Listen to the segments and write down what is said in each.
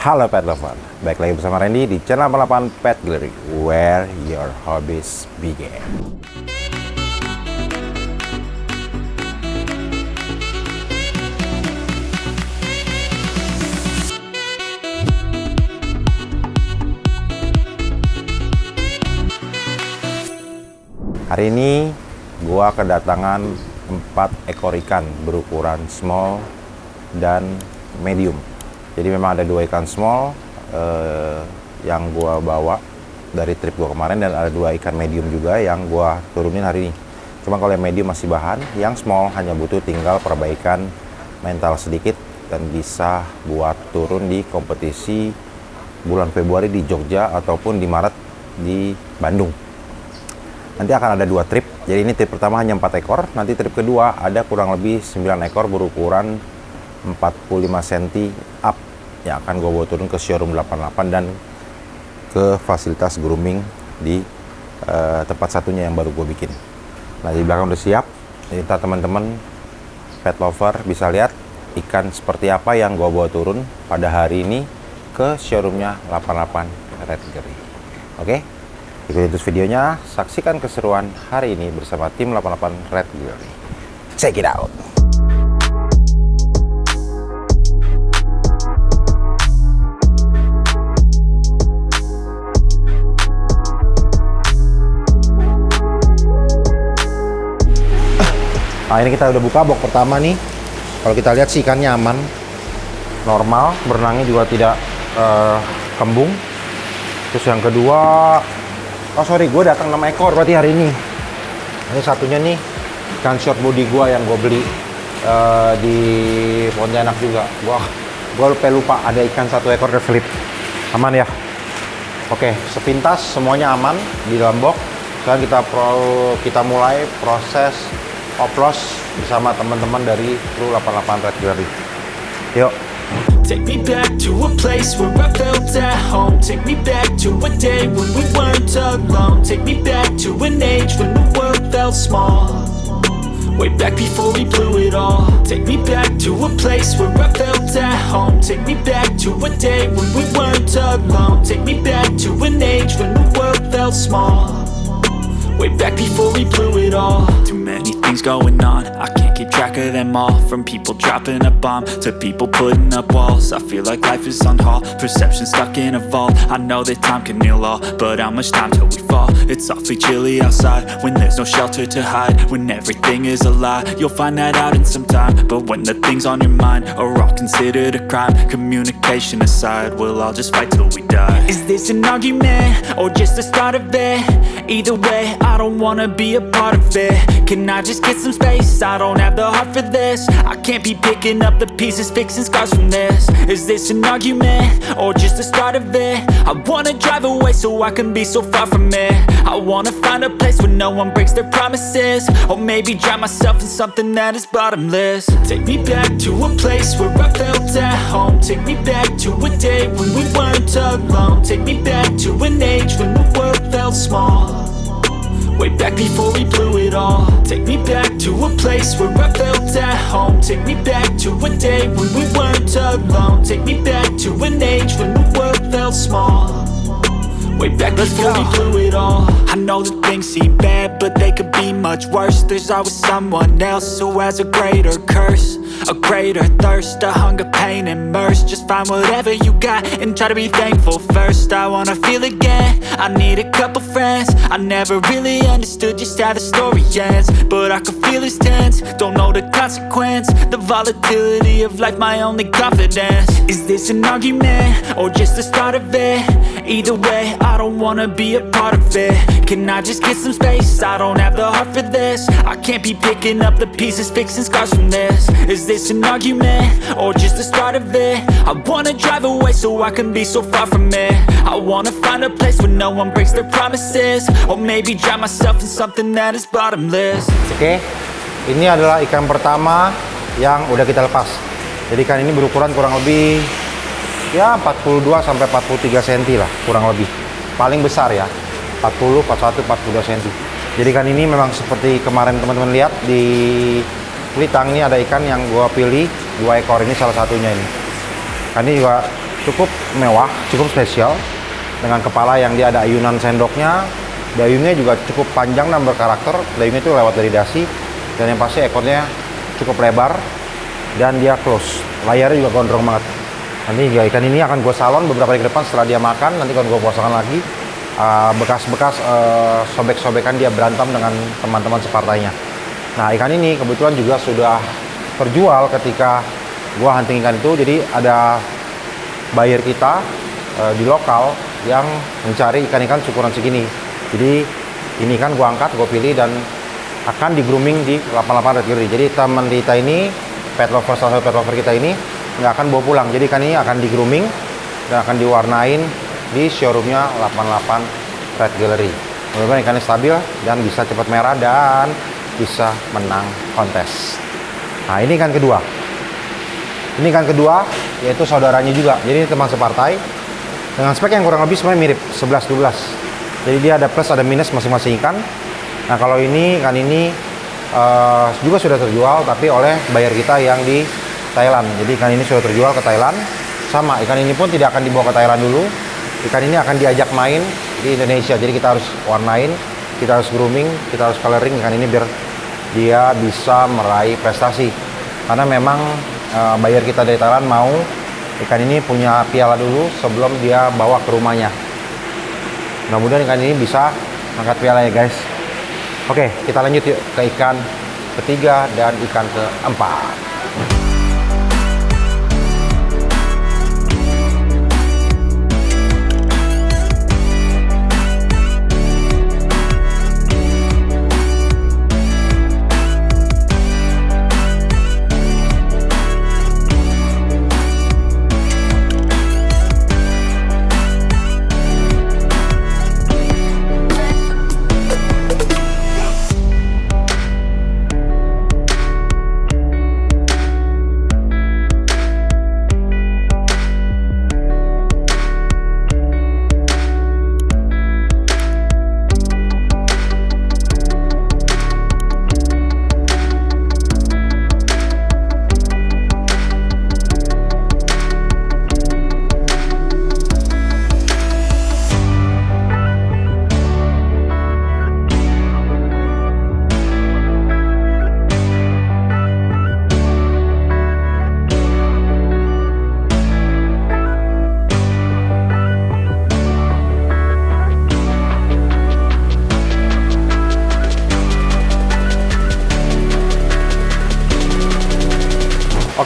Halo pet lover, baik lagi bersama Randy di channel 88 Pet Gallery, where your hobbies begin. Hari ini gua kedatangan 4 ekor ikan berukuran small dan medium. Jadi memang ada 2 ikan small yang gua bawa dari trip gua kemarin, dan ada 2 ikan medium juga yang gua turunin hari ini. Cuma kalau yang medium masih bahan, yang small hanya butuh tinggal perbaikan mental sedikit dan bisa buat turun di kompetisi bulan Februari di Jogja ataupun di Maret di Bandung. Nanti akan ada 2 trip. Jadi ini trip pertama hanya 4 ekor, nanti trip kedua ada kurang lebih 9 ekor berukuran 45 cm up yang akan gue bawa turun ke showroom 88 dan ke fasilitas grooming di tempat satunya yang baru gue bikin. Nah, di belakang udah siap. Jadi teman-teman pet lover bisa lihat ikan seperti apa yang gue bawa turun pada hari ini ke showroomnya 88 Red Gallery. Oke? Ikuti terus videonya, saksikan keseruan hari ini bersama tim 88 Red Gallery. Check it out! Nah, ini kita udah buka box pertama nih. Kalau kita lihat sih ikannya aman, normal, berenangnya juga tidak kembung. Terus yang kedua, oh sorry, gue datang 6 ekor berarti hari ini. Ini satunya nih ikan short body gue yang gue beli di Pontianak juga. Gue lupa ada ikan 1 ekor red lip. Aman ya? Oke, sepintas semuanya aman di dalam box. Sekarang kita mulai proses oplos bersama teman-teman dari kru 88 Red Gallery. Yuk. Take me back to a place where I felt at home. Take me back to a day when we weren't alone. Take me back to an age when the world felt small. Way back before we blew it all. Take me back to a place where I felt at home. Take me back to a day when we weren't alone. Take me back to an age when the world felt small. Way back before we blew it all. Too many things going on, I can't keep track of them all. From people dropping a bomb to people putting up walls. I feel like life is on hold, perception stuck in a vault. I know that time can heal all, but how much time till we fall? It's awfully chilly outside, when there's no shelter to hide. When everything is a lie, you'll find that out in some time. But when the things on your mind are all considered a crime, communication aside, we'll all just fight till we die. Is this an argument, or just the start of it? Either way, I don't wanna be a part of it. Can I just get some space? I don't have the heart for this. I can't be picking up the pieces, fixing scars from this. Is this an argument, or just the start of it? I wanna drive away so I can be so far from it. I wanna find a place where no one breaks their promises, or maybe drown myself in something that is bottomless. Take me back to a place where I felt at home. Take me back to a day when we weren't alone. Take me back to an age when the world felt small. Way back before we blew it all. Take me back to a place where I felt at home. Take me back to a day when we weren't alone. Take me back to an age when the world felt small. Way back before we blew it all. I know that things seem bad, but they could be much worse. There's always someone else who has a greater curse, a greater thirst, a hunger, pain, and mercy. Just find whatever you got and try to be thankful first. I wanna feel again, I need a couple friends. I never really understood just how the story ends, but I can feel it's tense, don't know the consequence. The volatility of life, my only confidence. Is this an argument, or just the start of it? Either way, I don't wanna be a part of it. Can I just get some space? I don't have the heart for this. I can't be picking up the pieces, fixing scars from this. Is this an argument, or just the start of it? I wanna drive away so I can be so far from it. I wanna find a place where no one breaks their promises, or maybe drown myself in something that is bottomless. Oke, ini adalah ikan pertama yang udah kita lepas. Jadi ikan ini berukuran kurang lebih ya 42 sampai 43 cm lah, kurang lebih. Paling besar ya, 40, 41, 42 cm. Jadi ikan ini memang seperti kemarin teman-teman lihat di Pelitang, ini ada ikan yang gua pilih 2 ekor, ini salah satunya ini. Kan ini juga cukup mewah, cukup spesial, dengan kepala yang dia ada ayunan sendoknya, dayungnya juga cukup panjang dan berkarakter, dayungnya itu lewat dari dasi, dan yang pasti ekornya cukup lebar, dan dia close, layarnya juga gondrong banget. Nanti ikan ini akan gue salon beberapa hari ke depan setelah dia makan, nanti kalau gue puasakan lagi, bekas-bekas sobek-sobekan dia berantem dengan teman-teman separtainya. Nah, ikan ini kebetulan juga sudah terjual ketika gua hunting ikan itu. Jadi ada buyer kita di lokal yang mencari ikan-ikan ukuran segini. Jadi ini kan gua angkat, gua pilih dan akan di grooming di 88 Red Gallery. Jadi teman kita ini, salah satu pet lover kita ini nggak akan bawa pulang. Jadi ikan ini akan di grooming dan akan diwarnain di showroomnya 88 Red Gallery. Mudah-mudahan ikannya stabil dan bisa cepat merah dan bisa menang kontes. Nah, ini ikan kedua. Ini ikan kedua, yaitu saudaranya juga. Jadi ini teman separtai dengan spek yang kurang lebih sebenarnya mirip, 11-12. Jadi dia ada plus ada minus masing-masing ikan. Nah, kalau ini ikan ini juga sudah terjual tapi oleh buyer kita yang di Thailand. Jadi ikan ini sudah terjual ke Thailand. Sama, ikan ini pun tidak akan dibawa ke Thailand dulu. Ikan ini akan diajak main di Indonesia. Jadi kita harus warnain, kita harus grooming, kita harus coloring ikan ini biar dia bisa meraih prestasi. Karena memang buyer kita dari Thailand mau ikan ini punya piala dulu sebelum dia bawa ke rumahnya. Mudah-mudahan ikan ini bisa angkat piala ya guys. Oke, kita lanjut yuk ke ikan ketiga dan ikan keempat.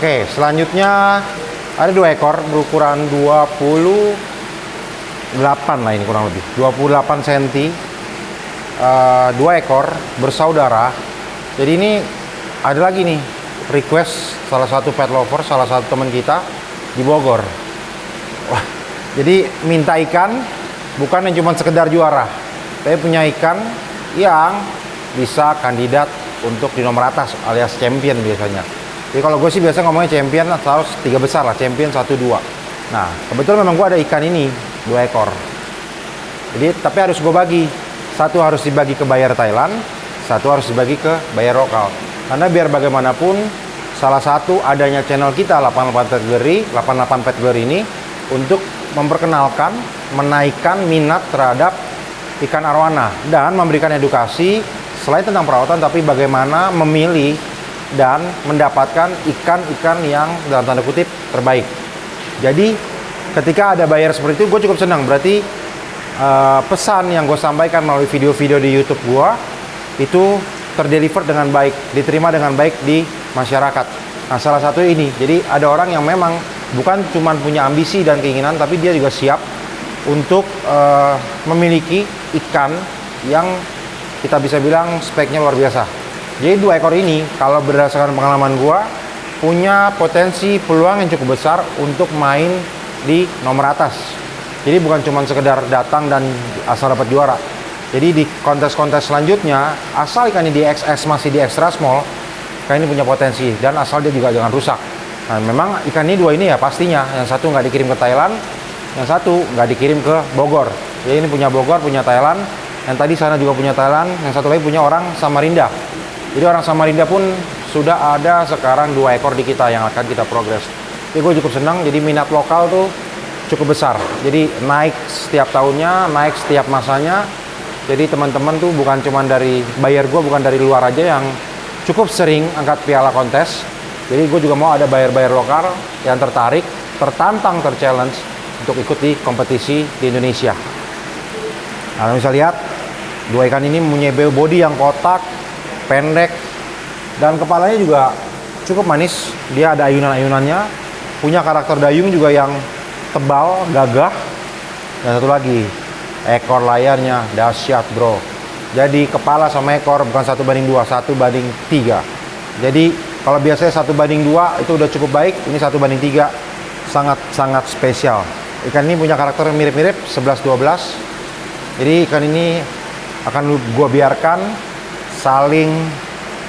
Oke, selanjutnya ada dua ekor berukuran 28 lah ini kurang lebih 28 cm. Dua ekor bersaudara. Jadi ini ada lagi nih request salah satu pet lover, salah satu teman kita di Bogor. Wah, jadi minta ikan bukan yang cuma sekedar juara, tapi punya ikan yang bisa kandidat untuk di nomor atas alias champion biasanya. Jadi kalau gue sih biasa ngomongnya champion harus 3 besar lah, champion 1-2. Nah, kebetulan memang gue ada ikan ini 2 ekor. Jadi tapi harus gue bagi. Satu harus dibagi ke buyer Thailand, satu harus dibagi ke buyer lokal. Karena biar bagaimanapun salah satu adanya channel kita 88 Pet Gallery ini untuk memperkenalkan, menaikkan minat terhadap ikan arwana dan memberikan edukasi selain tentang perawatan tapi bagaimana memilih dan mendapatkan ikan-ikan yang dalam tanda kutip terbaik. Jadi ketika ada buyer seperti itu, gue cukup senang. Berarti pesan yang gue sampaikan melalui video-video di YouTube gue itu terdeliver dengan baik, diterima dengan baik di masyarakat. Nah, salah satu ini. Jadi ada orang yang memang bukan cuma punya ambisi dan keinginan, tapi dia juga siap untuk memiliki ikan yang kita bisa bilang speknya luar biasa. Jadi 2 ekor ini kalau berdasarkan pengalaman gua punya potensi peluang yang cukup besar untuk main di nomor atas. Jadi bukan cuma sekedar datang dan asal dapat juara. Jadi di kontes-kontes selanjutnya asal ikan ini di XS masih di extra small, ikan ini punya potensi dan asal dia juga jangan rusak. Nah, memang ikan ini 2 ini ya pastinya yang satu nggak dikirim ke Thailand, yang satu nggak dikirim ke Bogor. Jadi ini punya Bogor, punya Thailand, yang tadi sana juga punya Thailand, yang satu lagi punya orang Samarinda. Jadi orang Samarinda pun sudah ada sekarang 2 ekor di kita yang akan kita progres. Jadi gue cukup senang. Jadi minat lokal tuh cukup besar. Jadi naik setiap tahunnya, naik setiap masanya. Jadi teman-teman tuh bukan cuma dari buyer gue, bukan dari luar aja yang cukup sering angkat piala kontes. Jadi gue juga mau ada buyer-buyer lokal yang tertarik, tertantang, terchallenge untuk ikut di kompetisi di Indonesia. Nah, bisa lihat dua ikan ini punya body yang kotak, pendek, dan kepalanya juga cukup manis. Dia ada ayunan-ayunannya, punya karakter dayung juga yang tebal, gagah. Dan satu lagi, ekor layarnya dahsyat bro. Jadi kepala sama ekor bukan 1:2, 1:3. Jadi kalau biasanya 1:2 itu udah cukup baik, ini 1:3, sangat-sangat spesial. Ikan ini punya karakter mirip-mirip 11-12. Jadi ikan ini akan gue biarkan saling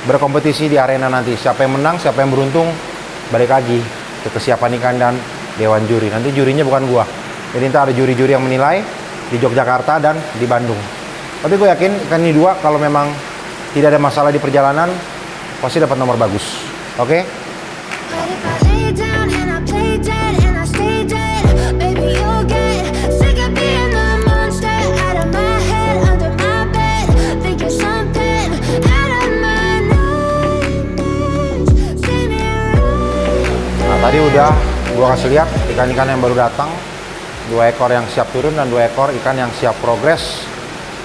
berkompetisi di arena nanti. Siapa yang menang, siapa yang beruntung, balik lagi ke kesiapan ikan dan dewan juri. Nanti jurinya bukan gua. Jadi nanti ada juri-juri yang menilai di Yogyakarta dan di Bandung. Tapi gue yakin ikan ini dua kalau memang tidak ada masalah di perjalanan pasti dapat nomor bagus. Oke? But if I lay down and I play dead and I stay dead, baby you'll get sick of being the monster out of my head, under my bed, thinking something out of my nightmares. See me right. Nah, tadi udah gua kasih lihat ikan-ikan yang baru datang, 2 ekor yang siap turun dan 2 ekor ikan yang siap progres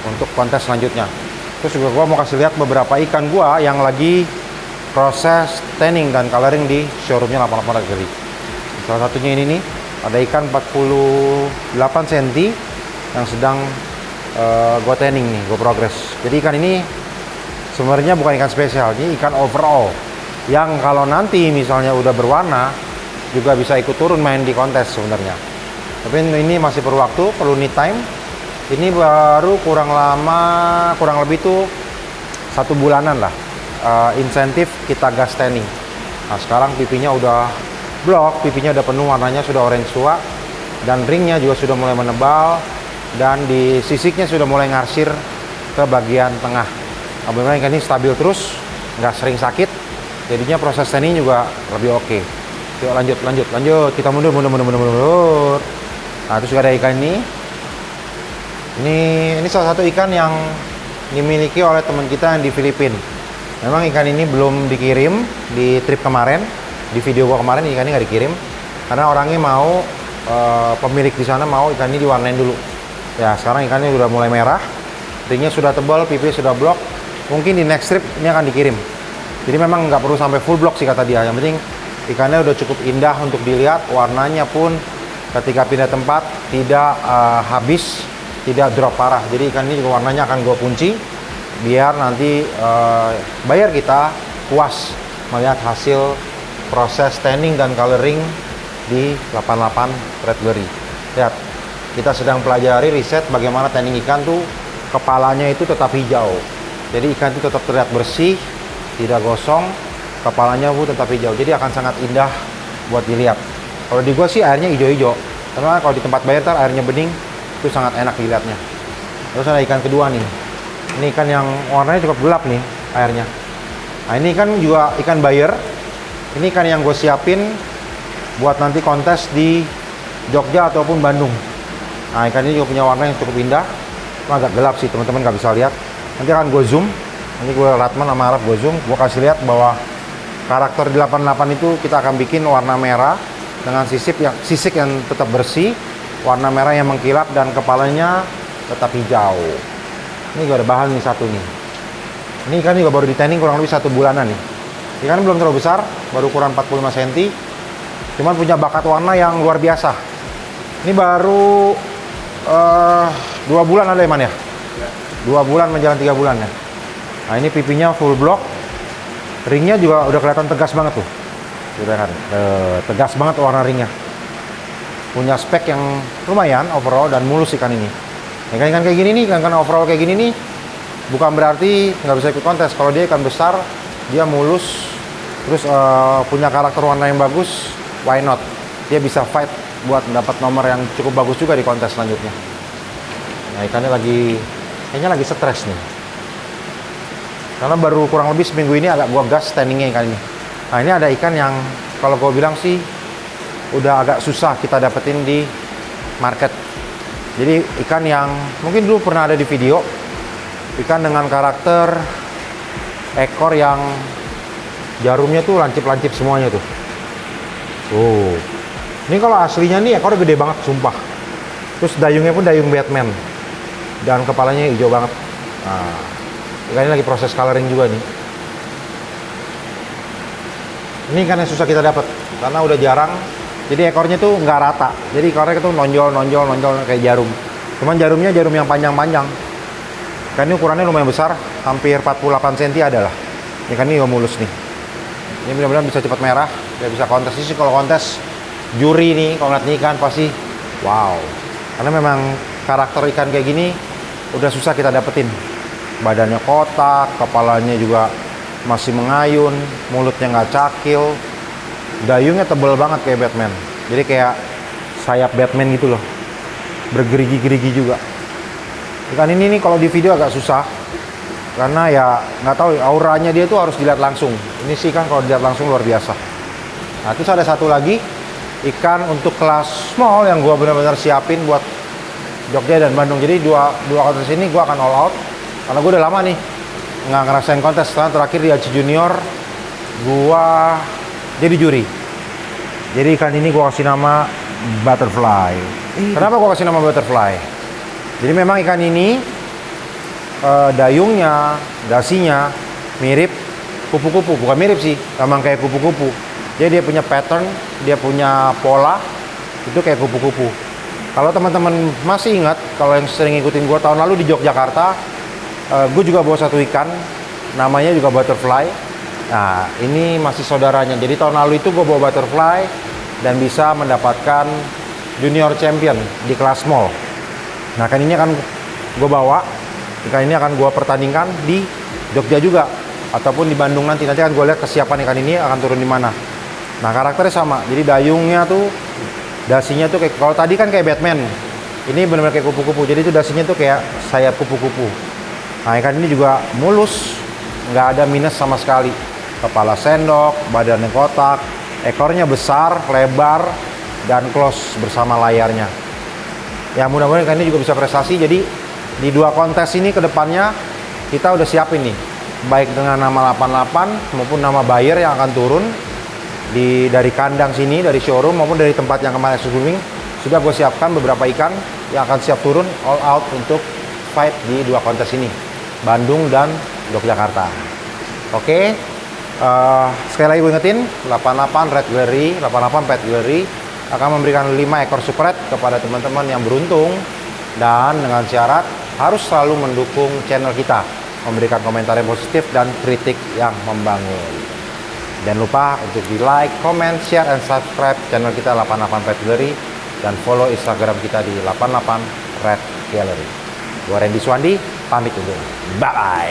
untuk kontes selanjutnya. Terus juga gua mau kasih lihat beberapa ikan gua yang lagi proses tanning dan coloring di showroomnya 88 Agri. Salah satunya ini nih, ada ikan 48 cm yang sedang gua tanning nih, gua progres. Jadi ikan ini sebenarnya bukan ikan spesial, ini ikan overall yang kalau nanti misalnya udah berwarna juga bisa ikut turun main di kontes sebenarnya. Tapi ini masih perlu waktu, perlu need time. Ini baru kurang lebih tuh 1 bulanan lah insentif kita gas tanning. Nah sekarang pipinya udah blok, pipinya udah penuh, warnanya sudah orange tua, dan ringnya juga sudah mulai menebal, dan di sisiknya sudah mulai ngarsir ke bagian tengah. Alhamdulillah ikan ini stabil terus, nggak sering sakit, jadinya proses tanning juga lebih oke. Yuk lanjut, kita mundur. Nah terus juga ada ikan ini. Ini salah satu ikan yang dimiliki oleh teman kita yang di Filipina. Memang ikan ini belum dikirim di trip kemarin, di video gua kemarin ikan ini nggak dikirim karena orangnya mau pemilik di sana mau ikan ini diwarnain dulu. Ya sekarang ikannya udah mulai merah, ringnya sudah tebal, pipi sudah blok. Mungkin di next trip ini akan dikirim. Jadi memang nggak perlu sampai full block sih kata dia. Yang penting ikannya udah cukup indah untuk dilihat, warnanya pun ketika pindah tempat tidak habis, tidak drop parah. Jadi ikan ini juga warnanya akan gue kunci biar nanti buyer kita puas melihat hasil proses tanning dan coloring di 88 Red Berry. Lihat, kita sedang pelajari riset bagaimana tanning ikan tuh kepalanya itu tetap hijau. Jadi ikan itu tetap terlihat bersih, tidak gosong, kepalanya pun tetap hijau. Jadi akan sangat indah buat dilihat. Kalau di gua sih airnya hijau-hijau. Karena kalau di tempat buyer airnya bening, itu sangat enak dilihatnya. Terus ada ikan kedua nih. Ini ikan yang warnanya cukup gelap nih airnya. Nah ini kan juga ikan buyer. Ini ikan yang gue siapin buat nanti kontes di Jogja ataupun Bandung. Nah ikan ini juga punya warna yang cukup indah. Agak gelap sih teman-teman nggak bisa lihat. Nanti akan gue zoom. Nanti gue Ratman sama Arab gue zoom. Gue kasih lihat bahwa karakter di 88 itu kita akan bikin warna merah dengan sisik yang tetap bersih, warna merah yang mengkilap, dan kepalanya tetap hijau. Ini juga ada bahan nih satu nih. Ini ikan juga baru di tanning kurang lebih 1 bulanan nih. Ikan belum terlalu besar, baru ukuran 45 cm. Cuman punya bakat warna yang luar biasa. Ini baru 2 bulan ada ya man ya? 2 bulan menjalan 3 bulan ya. Nah ini pipinya full block. Ringnya juga udah kelihatan tegas banget tuh. Udah kan, tegas banget warna ringnya. Punya spek yang lumayan overall dan mulus ikan ini. Ikan-ikan kayak gini nih, ikan overall kayak gini nih, bukan berarti nggak bisa ikut kontes. Kalau dia ikan besar, dia mulus, terus punya karakter warna yang bagus, why not? Dia bisa fight buat mendapat nomor yang cukup bagus juga di kontes selanjutnya. Nah ikannya kayaknya lagi stres nih. Karena baru kurang lebih seminggu ini agak gua gas tanningnya ikan ini. Nah ini ada ikan yang kalau gua bilang sih udah agak susah kita dapetin di market. Jadi ikan yang mungkin dulu pernah ada di video, ikan dengan karakter ekor yang jarumnya tuh lancip-lancip semuanya tuh. Ini kalau aslinya nih ekornya gede banget, sumpah. Terus dayungnya pun dayung Batman. Dan kepalanya hijau banget. Nah, ikan ini lagi proses coloring juga nih. Ini ikan yang susah kita dapat karena udah jarang. Jadi ekornya tuh nggak rata. Jadi ekornya tuh nonjol kayak jarum. Cuman jarumnya jarum yang panjang-panjang. Ikan ini ukurannya lumayan besar, hampir 48 cm ada lah. Ikan ini juga mulus nih. Ini benar-benar bisa cepat merah, dia bisa kontes. Ini sih kalau kontes juri nih, kalau ngeliat nih ikan pasti wow. Karena memang karakter ikan kayak gini udah susah kita dapetin. Badannya kotak, kepalanya juga masih mengayun, mulutnya nggak cakil, dayungnya tebel banget kayak Batman. Jadi kayak sayap Batman gitu loh, bergerigi-gerigi juga. Ikan ini nih kalau di video agak susah, karena ya nggak tahu auranya dia tuh harus dilihat langsung. Ini sih kan kalau dilihat langsung luar biasa. Nah terus ada satu lagi ikan untuk kelas small yang gua benar-benar siapin buat Jogja dan Bandung. Jadi dua kontes ini gua akan all out karena gua udah lama nih nggak ngerasain kontes. Setelah terakhir di ACI Junior gua jadi juri. Jadi ikan ini gua kasih nama Butterfly. Kenapa gua kasih nama Butterfly? Jadi memang ikan ini dayungnya, dasinya mirip kupu-kupu. Bukan mirip sih, memang kayak kupu-kupu. Jadi dia punya pattern, dia punya pola, itu kayak kupu-kupu. Kalau teman-teman masih ingat, kalau yang sering ngikutin gue tahun lalu di Yogyakarta, gue juga bawa satu ikan, namanya juga Butterfly. Nah, ini masih saudaranya. Jadi tahun lalu itu gue bawa Butterfly dan bisa mendapatkan Junior Champion di kelas small. Nah, kan ini akan gue bawa, ikan ini akan gue pertandingkan di Jogja juga, ataupun di Bandung nanti akan gue lihat kesiapan ikan ini akan turun di mana. Nah karakternya sama, jadi dayungnya tuh, dasinya tuh kayak, kalau tadi kan kayak Batman, ini benar-benar kayak kupu-kupu, jadi itu dasinya tuh kayak sayap kupu-kupu. Nah ikan ini juga mulus, nggak ada minus sama sekali. Kepala sendok, badannya kotak, ekornya besar, lebar, dan close bersama layarnya. Ya mudah-mudahan ikan ini juga bisa prestasi, jadi di dua kontes ini ke depannya kita udah siapin nih, baik dengan nama 88 maupun nama buyer yang akan turun dari kandang sini, dari showroom maupun dari tempat yang kemarin swimming. Sudah gue siapkan beberapa ikan yang akan siap turun all out untuk fight di dua kontes ini, Bandung dan Yogyakarta. Oke, sekali lagi gue ingetin, 88 Red Gallery, 88 Pet Gallery akan memberikan 5 ekor super red kepada teman-teman yang beruntung, dan dengan syarat harus selalu mendukung channel kita, memberikan komentar yang positif dan kritik yang membangun. Jangan lupa untuk di like, comment, share, and subscribe channel kita 88 Pet Gallery, dan follow Instagram kita di 88 Red Gallery. Gua Randy Suwandi, pamit undur. Bye-bye.